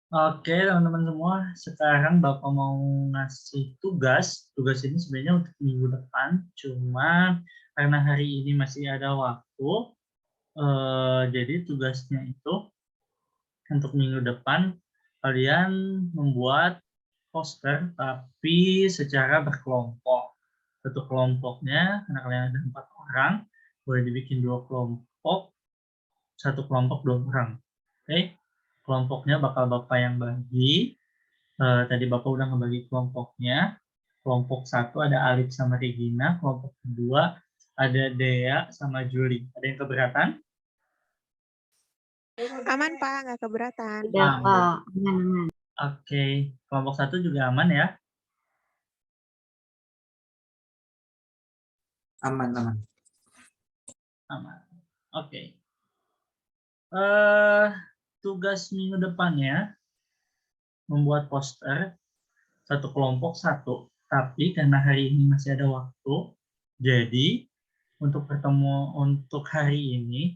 Oke, teman-teman semua, sekarang Bapak mau ngasih tugas. Tugas ini sebenarnya untuk minggu depan, cuma karena hari ini masih ada waktu, jadi tugasnya itu untuk minggu depan kalian membuat poster tapi secara berkelompok. Satu kelompoknya, karena kalian ada 4 orang, boleh dibikin 2 kelompok, satu kelompok 2 orang. Oke, kelompoknya bakal Bapak yang bagi. Tadi Bapak udah ngebagi kelompoknya. Kelompok satu ada Alif sama Regina, kelompok kedua ada Dea sama Juli. Ada yang keberatan? Aman, Pak, nggak keberatan. Tidak, Pak. Aman-aman. Oke, kelompok satu juga aman ya? Aman. Aman. Oke. Tugas minggu depannya membuat poster satu kelompok satu. Tapi karena hari ini masih ada waktu, jadi untuk hari ini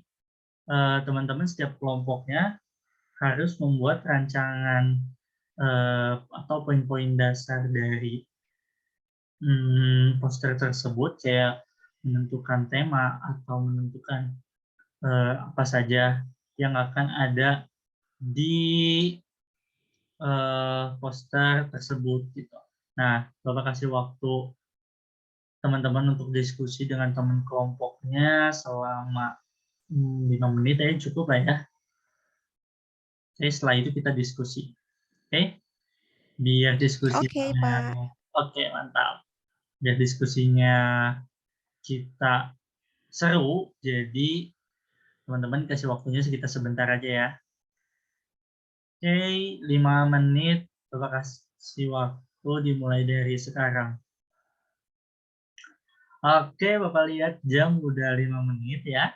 teman-teman setiap kelompoknya harus membuat rancangan atau poin-poin dasar dari poster tersebut, kayak menentukan tema atau menentukan apa saja yang akan ada di poster tersebut gitu. Nah, Bapak kasih waktu teman-teman untuk diskusi dengan teman kelompoknya selama 5 menit ya, cukup lah ya. Oke, setelah itu kita diskusi. Oke? Biar diskusinya Oke, Pak. oke, mantap. Biar diskusinya kita seru, jadi teman-teman kasih waktunya sekitar sebentar aja ya. Oke, 5 menit Bapak kasih waktu dimulai dari sekarang. Oke, Bapak lihat jam udah 5 menit ya.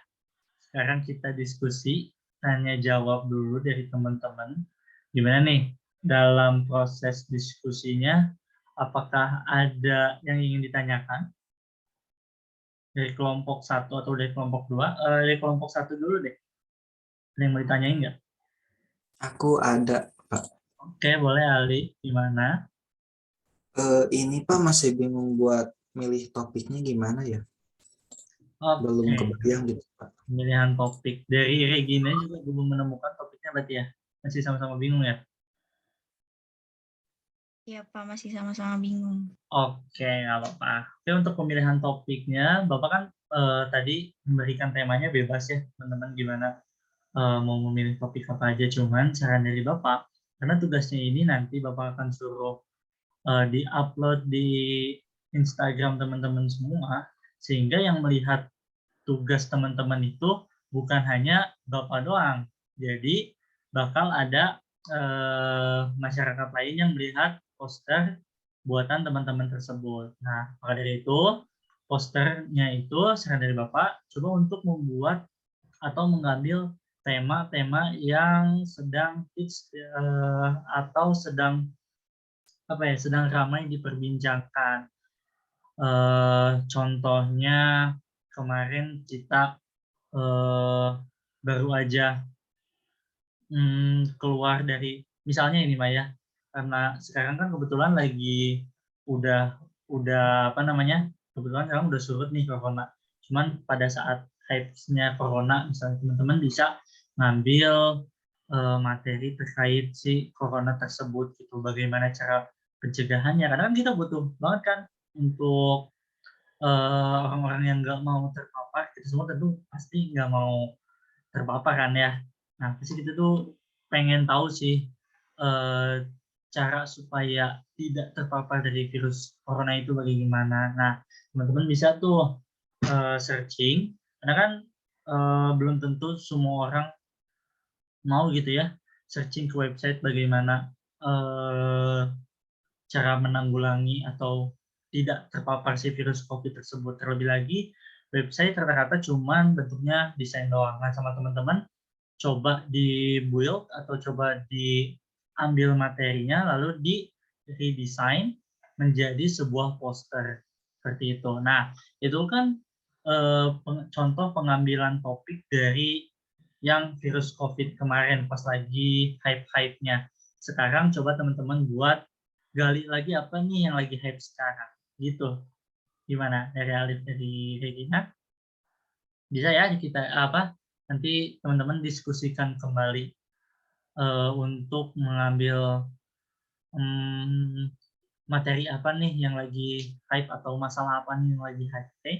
Sekarang kita diskusi, tanya jawab dulu dari teman-teman. Gimana nih dalam proses diskusinya, apakah ada yang ingin ditanyakan dari kelompok satu atau dari kelompok dua? Dari kelompok satu dulu deh. Ada yang mau ditanyain nggak? Aku ada, Pak. Oke, boleh Ali. Gimana? Ini Pak masih bingung buat milih topiknya gimana ya? Belum Oke, kebayang gitu, Pak. pemilihan topik. Dari Regina juga belum menemukan topiknya berarti ya? Masih sama-sama bingung ya? Iya, Pak, masih sama-sama bingung. Oke, nggak apa-apa. Oke, untuk pemilihan topiknya, Bapak kan tadi memberikan temanya bebas ya, teman-teman gimana mau memilih topik apa aja. Cuman saran dari Bapak, karena tugasnya ini nanti Bapak akan suruh di-upload di Instagram teman-teman semua, sehingga yang melihat tugas teman-teman itu bukan hanya Bapak doang. Jadi bakal ada masyarakat lain yang melihat poster buatan teman-teman tersebut. Nah, maka dari itu posternya itu saran dari Bapak coba untuk membuat atau mengambil tema-tema yang sedang hits atau sedang sedang ramai diperbincangkan. Contohnya kemarin kita baru aja keluar dari misalnya ini Mbak ya, karena sekarang kan kebetulan lagi udah kebetulan sekarang udah surut nih corona. Cuman pada saat hype-nya corona, misalnya teman-teman bisa ngambil materi terkait si corona tersebut gitu, bagaimana cara pencegahannya. Karena kan kita butuh banget kan untuk orang-orang yang nggak mau terpapar, kita semua tentu pasti nggak mau terpapar kan ya. Nah, pasti kita tuh pengen tahu sih cara supaya tidak terpapar dari virus corona itu bagaimana. Nah, teman-teman bisa tuh searching, karena kan belum tentu semua orang mau gitu ya searching ke website bagaimana cara menanggulangi atau tidak terpapar si virus COVID tersebut. Terlebih lagi, website rata-rata cuman bentuknya desain doang. Nah, sama teman-teman coba di-build atau coba diambil materinya lalu di-redesign menjadi sebuah poster seperti itu. Nah, itu kan contoh pengambilan topik dari yang virus COVID kemarin pas lagi hype-hype-nya. sekarang coba teman-teman buat gali lagi apa nih yang lagi hype sekarang, gitu. Gimana dari Alif, dari Regina? Bisa ya kita nanti teman-teman diskusikan kembali untuk mengambil materi apa nih yang lagi hype atau masalah apa nih yang lagi hype. Oke?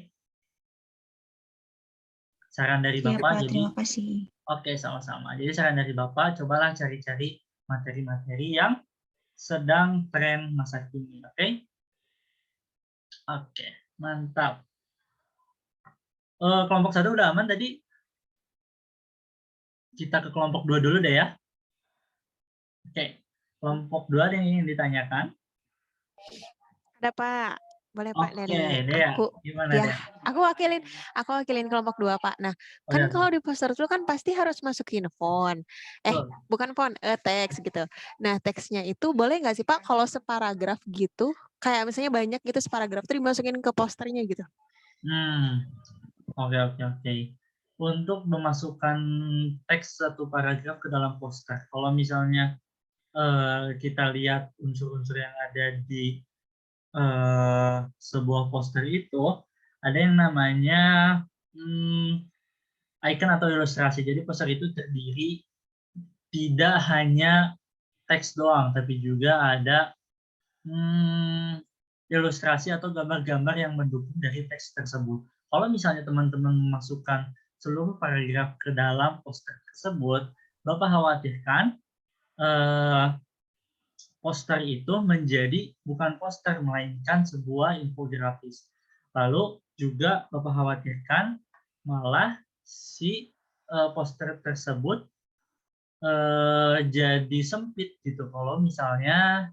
Saran dari Siap, Bapak Pak. jadi Terima kasih. oke, sama-sama. Jadi saran dari Bapak, cobalah cari-cari materi-materi yang sedang tren masa kini. Oke? Oke, mantap. Kelompok 1 udah aman tadi? Kita ke kelompok 2 dulu deh ya. Oke, kelompok 2 ada yang ingin ditanyakan? Ada Pak. Boleh Pak Oke, dari Dea. aku. Gimana, Ya, Dea? aku wakilin kelompok 2 Pak. Nah, Oh, kan ya, kalau di poster itu kan pasti harus masukin font. betul. Bukan font, teks gitu. Nah, teksnya itu boleh nggak sih Pak kalau separagraf gitu, kayak misalnya banyak gitu separagraf itu dimasukin ke posternya gitu? Oke. Untuk memasukkan teks satu paragraf ke dalam poster, kalau misalnya kita lihat unsur-unsur yang ada di sebuah poster itu, ada yang namanya icon atau ilustrasi. Jadi poster itu terdiri tidak hanya teks doang, tapi juga ada ilustrasi atau gambar-gambar yang mendukung dari teks tersebut. Kalau misalnya teman-teman memasukkan seluruh paragraf ke dalam poster tersebut, Bapak khawatirkan poster itu menjadi bukan poster, melainkan sebuah infografis. Lalu juga Bapak khawatirkan malah si poster tersebut jadi sempit gitu. Kalau misalnya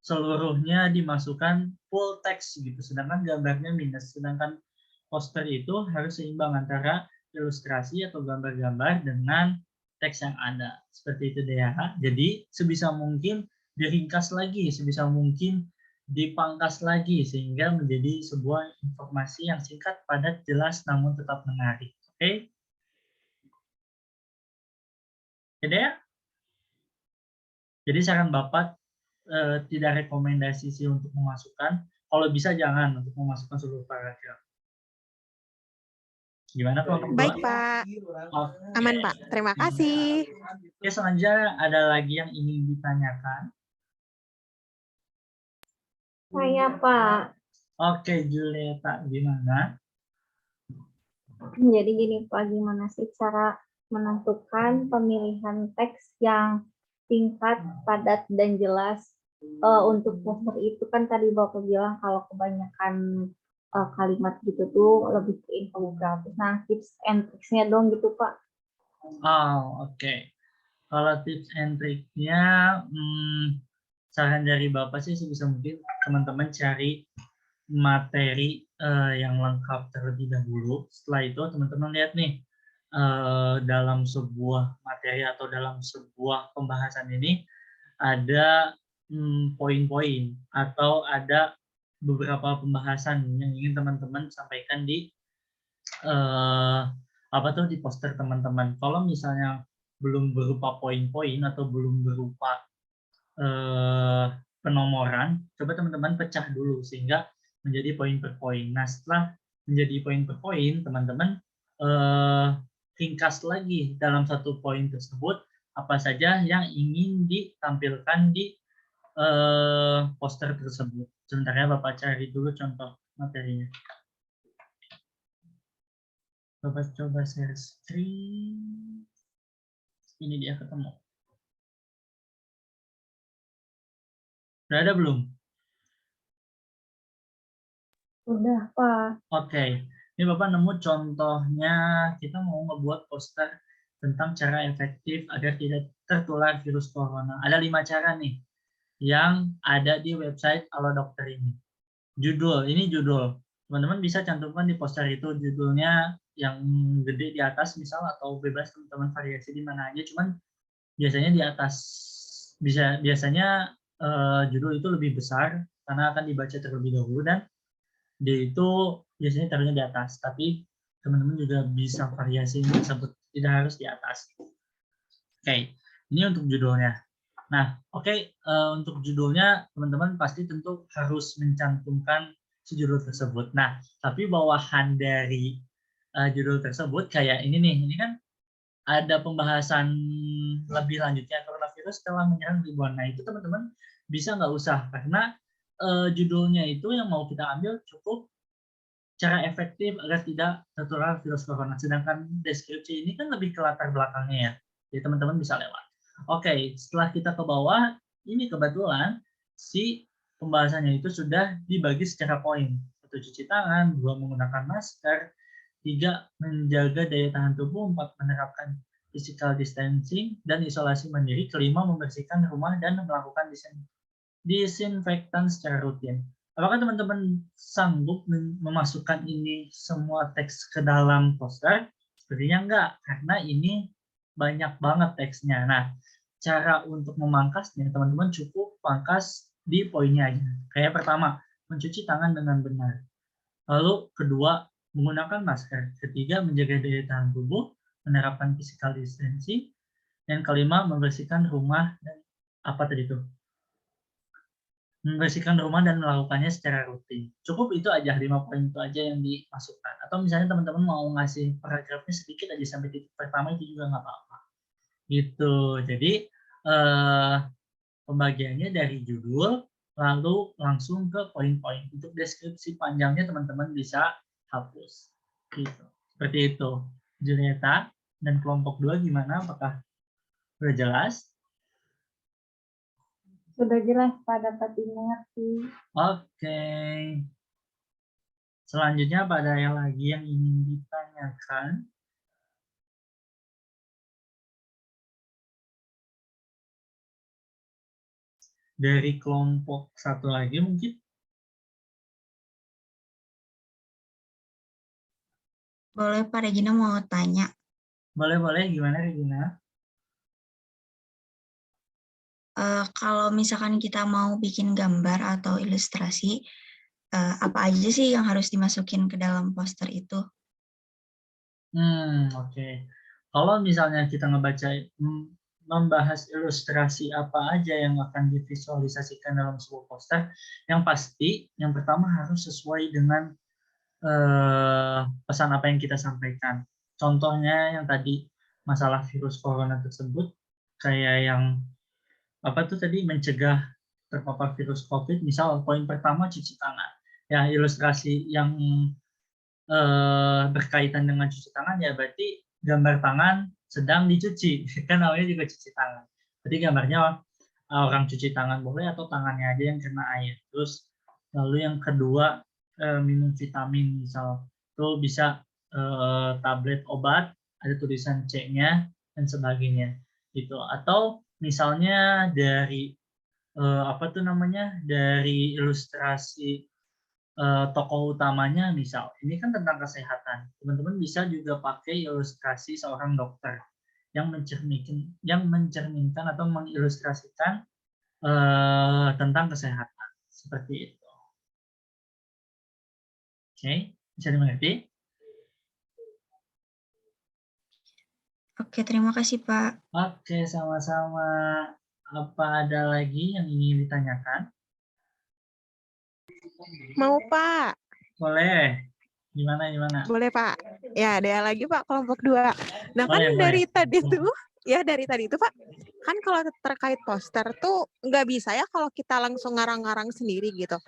seluruhnya dimasukkan full text gitu, sedangkan gambarnya minus. Sedangkan poster itu harus seimbang antara ilustrasi atau gambar-gambar dengan teks yang ada. Seperti itu deh ya. Jadi sebisa mungkin diringkas lagi, sebisa mungkin dipangkas lagi sehingga menjadi sebuah informasi yang singkat, padat, jelas namun tetap menarik. Oke? Oke ya? Jadi saran Bapak tidak rekomendasi sih untuk memasukkan, kalau bisa jangan untuk memasukkan seluruh paragraf. Gimana kelompok 2? Baik Pak. Oke. Aman Pak. Terima kasih. Oke, selanjutnya ada lagi yang ingin ditanyakan? Saya Pak. Oke, Julieta, gimana? Jadi gini Pak, gimana sih cara menentukan pemilihan teks yang singkat, padat, dan jelas untuk poster itu kan tadi Bapak bilang kalau kebanyakan kalimat gitu tuh lebih ke infografis. Nah, tips and tricks-nya dong gitu Pak. Oke. Kalau tips and triknya, saran dari Bapak sih sebisa mungkin teman-teman cari materi yang lengkap terlebih dahulu. Setelah itu teman-teman lihat nih, dalam sebuah materi atau dalam sebuah pembahasan ini ada poin-poin atau ada beberapa pembahasan yang ingin teman-teman sampaikan di di poster teman-teman. Kalau misalnya belum berupa poin-poin atau belum berupa penomoran, coba teman-teman pecah dulu sehingga menjadi poin per poin. Nah, setelah menjadi poin per poin, teman-teman ringkas lagi dalam satu poin tersebut apa saja yang ingin ditampilkan di poster tersebut. Sebentar ya, Bapak cari dulu contoh materinya. Bapak coba share screen. Ini dia ketemu. Sudah ada belum? Udah Pak. Oke. Ini Bapak nemu contohnya, kita mau ngebuat poster tentang cara efektif agar tidak tertular virus corona. Ada 5 cara nih yang ada di website Halo Dokter ini. Ini judul. Teman-teman bisa cantumkan di poster itu judulnya yang gede di atas misal, atau bebas teman-teman variasi di mana aja, cuman biasanya di atas biasanya judul itu lebih besar karena akan dibaca terlebih dahulu, dan dia itu biasanya taruhnya di atas, tapi teman-teman juga bisa variasi tersebut, tidak harus di atas. Oke, ini untuk judulnya. Nah, oke, untuk judulnya teman-teman pasti tentu harus mencantumkan si judul tersebut. Nah, tapi bawahan dari judul tersebut kayak ini nih, ini kan ada pembahasan lebih lanjutnya coronavirus telah menyerang ribuan. Nah, itu teman-teman bisa nggak usah karena judulnya itu yang mau kita ambil cukup cara efektif agar tidak tertular virus corona. Sedangkan deskripsi ini kan lebih ke latar belakangnya ya. Jadi teman-teman bisa lewat. Oke, setelah kita ke bawah, ini kebetulan si pembahasannya itu sudah dibagi secara poin. 1, cuci tangan, 2, menggunakan masker, 3, menjaga daya tahan tubuh, 4, menerapkan physical distancing dan isolasi mandiri, 5, membersihkan rumah dan melakukan disinfektan secara rutin. Apakah teman-teman sanggup memasukkan ini semua teks ke dalam poster? Sepertinya enggak, karena ini banyak banget teksnya. Nah, cara untuk memangkasnya, teman-teman cukup pangkas di poinnya aja. Kayak pertama, mencuci tangan dengan benar. Lalu kedua, menggunakan masker. Ketiga, menjaga daya tahan tubuh, menerapkan physical distancing. Dan kelima, membersihkan rumah dan apa tadi itu? Membersihkan rumah dan melakukannya secara rutin. Cukup itu aja, 5 poin itu aja yang dimasukkan. Atau misalnya teman-teman mau ngasih paragrafnya sedikit aja sampai titik pertama itu juga nggak apa-apa. Gitu. Jadi pembagiannya dari judul lalu langsung ke poin-poin. Untuk deskripsi panjangnya teman-teman bisa hapus. Gitu. Seperti itu. Julieta dan kelompok 2 gimana? Apakah sudah jelas? Sudah jelas Pak, dapat dimengerti. Oke. Selanjutnya pada yang lagi yang ingin ditanyakan? Dari kelompok 1 lagi mungkin? Boleh Pak Regina mau tanya. Boleh, gimana Regina? Kalau misalkan kita mau bikin gambar atau ilustrasi, apa aja sih yang harus dimasukin ke dalam poster itu? Oke. Kalau misalnya kita membahas ilustrasi apa aja yang akan divisualisasikan dalam sebuah poster, yang pasti yang pertama harus sesuai dengan pesan apa yang kita sampaikan. Contohnya yang tadi masalah virus corona tersebut, kayak yang apa tuh tadi, mencegah terpapar virus COVID, misal poin pertama cuci tangan. Ya, ilustrasi yang berkaitan dengan cuci tangan ya berarti gambar tangan sedang dicuci, kan namanya juga cuci tangan. Jadi gambarnya orang cuci tangan boleh atau tangannya aja yang kena air. Terus lalu yang kedua minum vitamin, misal itu bisa tablet obat ada tulisan C-nya dan sebagainya gitu. Atau misalnya dari apa tuh namanya, dari ilustrasi tokoh utamanya, misal ini kan tentang kesehatan, teman-teman bisa juga pakai ilustrasi seorang dokter yang mencerminkan atau mengilustrasikan tentang kesehatan seperti itu. Oke, bisa dimengerti? Oke, terima kasih Pak. Oke, sama-sama. Apa ada lagi yang ingin ditanyakan? Mau Pak? Boleh. Gimana? Boleh Pak. Ya, ada lagi Pak kelompok 2. Nah kan Boleh. dari tadi tuh Pak, kan kalau terkait poster tuh nggak bisa ya kalau kita langsung ngarang-ngarang sendiri gitu.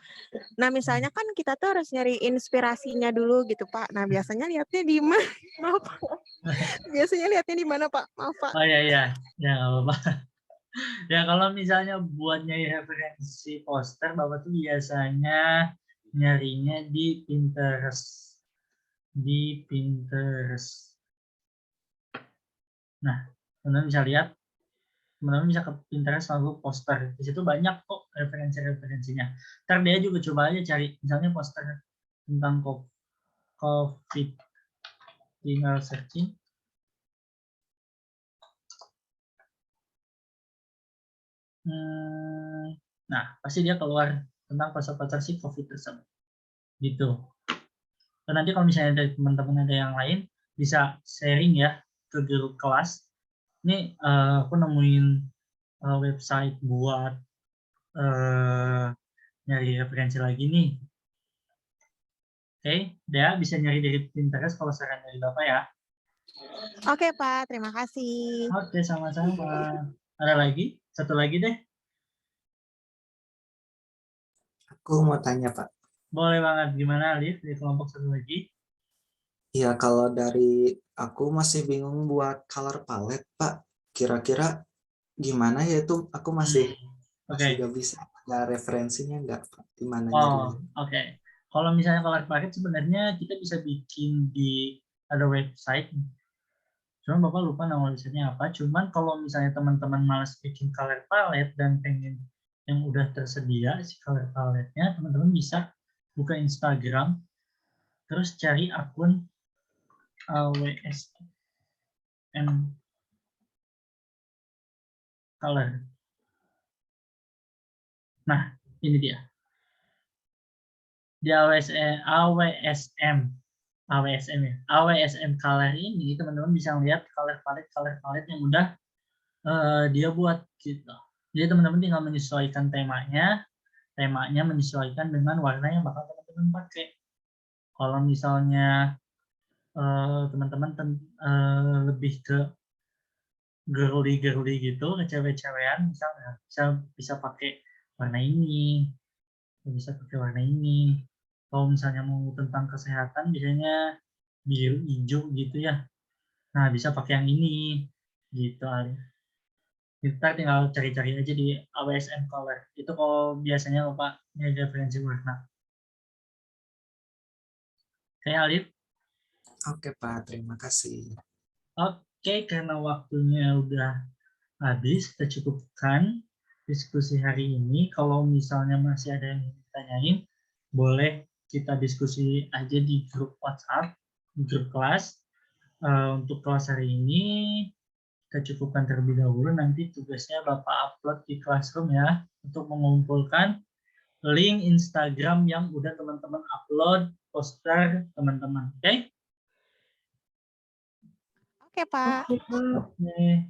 Nah misalnya kan kita tuh harus nyari inspirasinya dulu gitu Pak. Nah biasanya lihatnya di mana? Maaf Pak. Biasanya lihatnya di mana Pak? Maaf Pak. Oh iya, ya nggak apa-apa. Ya kalau misalnya buat nyari referensi poster, Bapak tuh biasanya nyarinya di Pinterest. Nah, teman-teman bisa lihat, teman-teman bisa ke Pinterest lalu poster. Di situ banyak kok referensi-referensinya. Ntar dia juga coba aja cari, misalnya poster tentang COVID, tinggal searching. Nah, pasti dia keluar tentang poster-poster si COVID tersebut. Gitu. Dan nanti kalau misalnya dari teman-teman ada yang lain, bisa sharing ya ke grup kelas. Ini aku nemuin website buat nyari referensi lagi nih. Oke, Dea bisa nyari dari Pinterest kalau saran dari Bapak ya. Oke, Pak. Terima kasih. Oke, sama-sama. Ada lagi? Satu lagi deh. Aku mau tanya, Pak. Boleh banget. Gimana, Alif? Di kelompok satu lagi. Iya, kalau dari aku masih bingung buat color palette, Pak. Kira-kira gimana ya itu? Aku masih Oke. gak bisa. Ada referensinya nggak, Pak? Di mana Oh, nyarinya? oke. Kalau misalnya color palette sebenarnya kita bisa bikin di ada website. Cuman Bapak lupa nama websitenya apa. Cuman kalau misalnya teman-teman malas bikin color palette dan pengen yang udah tersedia si color palette-nya, teman-teman bisa buka Instagram, terus cari akun AWSM Color. Nah, ini dia. Di AWSM ya. AWSM Color ini teman-teman bisa lihat color palette yang udah dia buat gitu. Jadi teman-teman tinggal menyesuaikan temanya menyesuaikan dengan warna yang bakal teman-teman pakai. Kalau misalnya teman-teman lebih ke girly gitu, ke cewek-cewekan misalnya bisa pakai warna ini, bisa pakai warna ini. Kalau misalnya mau tentang kesehatan biasanya biru hijau gitu ya. Nah, bisa pakai yang ini gitu Ali. Kita tinggal cari-cari aja di AWSM Color. Itu kalau biasanya Bapak nyari referensi warna. Oke, Alif. Oke, Pak. Terima kasih. Oke, karena waktunya udah habis, kita cukupkan diskusi hari ini. Kalau misalnya masih ada yang ditanyain, boleh kita diskusi aja di grup WhatsApp, di grup kelas. Untuk kelas hari ini, kita cukupkan terlebih dahulu. Nanti tugasnya Bapak upload di Classroom ya, untuk mengumpulkan link Instagram yang udah teman-teman upload, poster teman-teman. Oke? Oke, Pak. Oke, Pak. Oke.